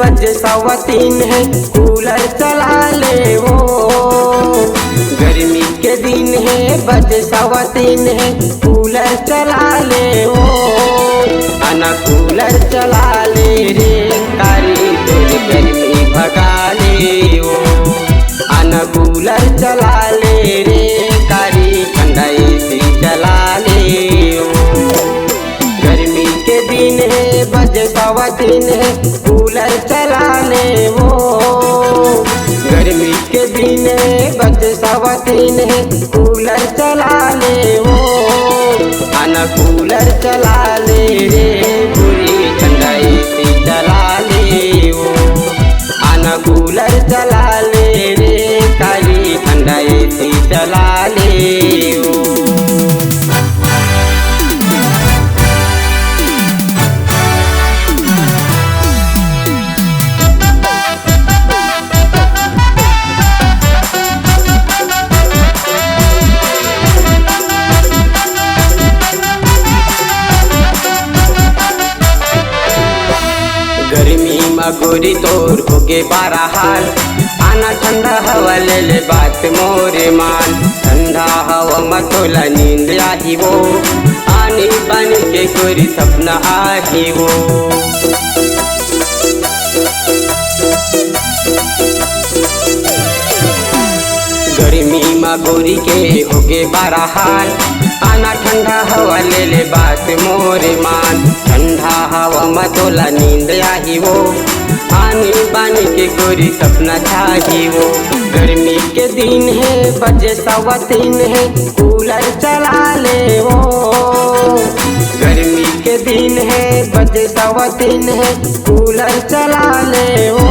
बजे 3:15 है कूलर चला ले वो। गर्मी के दिन है बजे 3:15 है कूलर चला ले वो। आना कूलर चला ले रे कारी तुझ गर्मी भगा ले वो। आना कूलर चला ले रे कारी ठंडा एसी चला ले वो। गर्मी के दिन है बजे 3:15 है कूलर चला ले वो। गर्मी के दिन है बजे 3:15 है कूलर चला ले वो। आना कूलर चला ले रे पूरी ठंडा एसी चला ले वो। आना कूलर चला ले रे कारी ठंडा एसी चला ले वो। गर्मी में गोरी तोर होगे बारा हाल। आना ठंडा हवा ले ले बात मोरे मान। ठंडा हवा में तोला नींद आही वो। आनी बानी के गोरी सपना आही वो। गर्मी में गोरी के होगे बारा हाल। आना ठंडा हवा ले ले बात मोरे मान। ठंडा हवा में तोला नींद आही वो। आनी बानी के गोरी सपना छाही वो। गर्मी के दिन है बजे 3:15 है कूलर चला ले वो। गर्मी के दिन है बजे 3:15 है कूलर चला ले वो।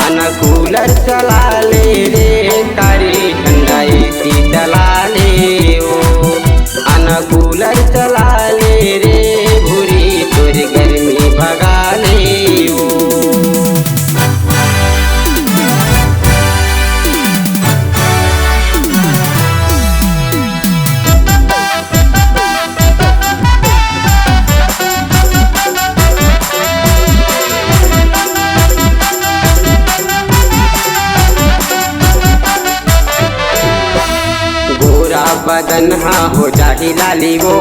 आना कूलर चला ले रे कारी ठंडा एसी चला ले वो। आना कूलर चला ले रे भूरी तोरी गर्मी भगा ले वो। बदन हाँ हो जाही लाली वो।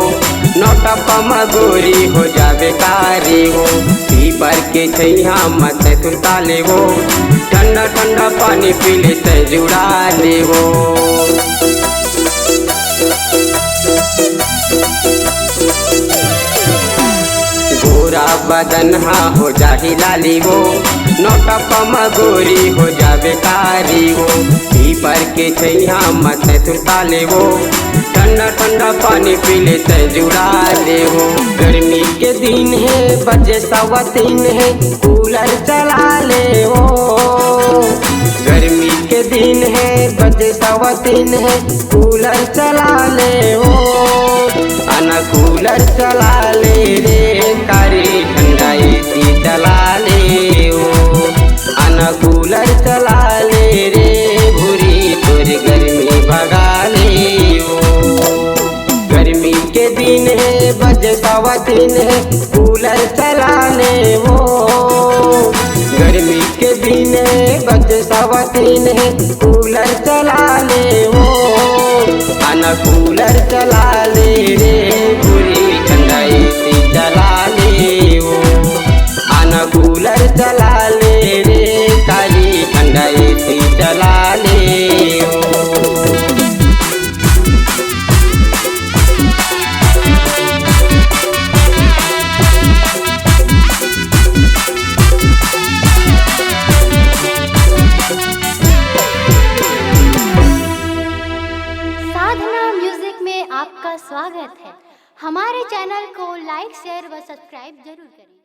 नोटा पमा गोरी हो जावे कारी वो। पीपर के छैया मत सुता ले वो। ठंडा ठंडा पानी पी ले ते जुड़ा ले वो। गोरा बदन हाँ हो जाही लाली वो। नोटा पमा गोरी हो जावे कारी वो। पीपर के छैया मत सुता ले वो। ठंडा ठंडा पानी पी ले ते जुड़ा ले वो। गर्मी के दिन है बजे 3:15 है कूलर चला ले वो। गर्मी के दिन है बजे 3:15 है कूलर चला ले वो। आना कूलर चला ले रे कारी ठंडा एसी चला ले वो। आना कूलर चला ले रे भूरी तोरी गर्मी भगा ले वो। गर्मी के दिन है बजे 3:15 है कूलर चला ले वो। गर्मी के दिन है बजे 3:15 है कूलर चला ले वो। आना कूलर चला ले रे पूरी ठंडा एसी चला ले वो। आना कूलर चला ले रे कारी ठंडा एसी चला ले वो। साधना म्यूजिक में आपका स्वागत है। हमारे चैनल को लाइक शेयर व सब्सक्राइब जरूर करें।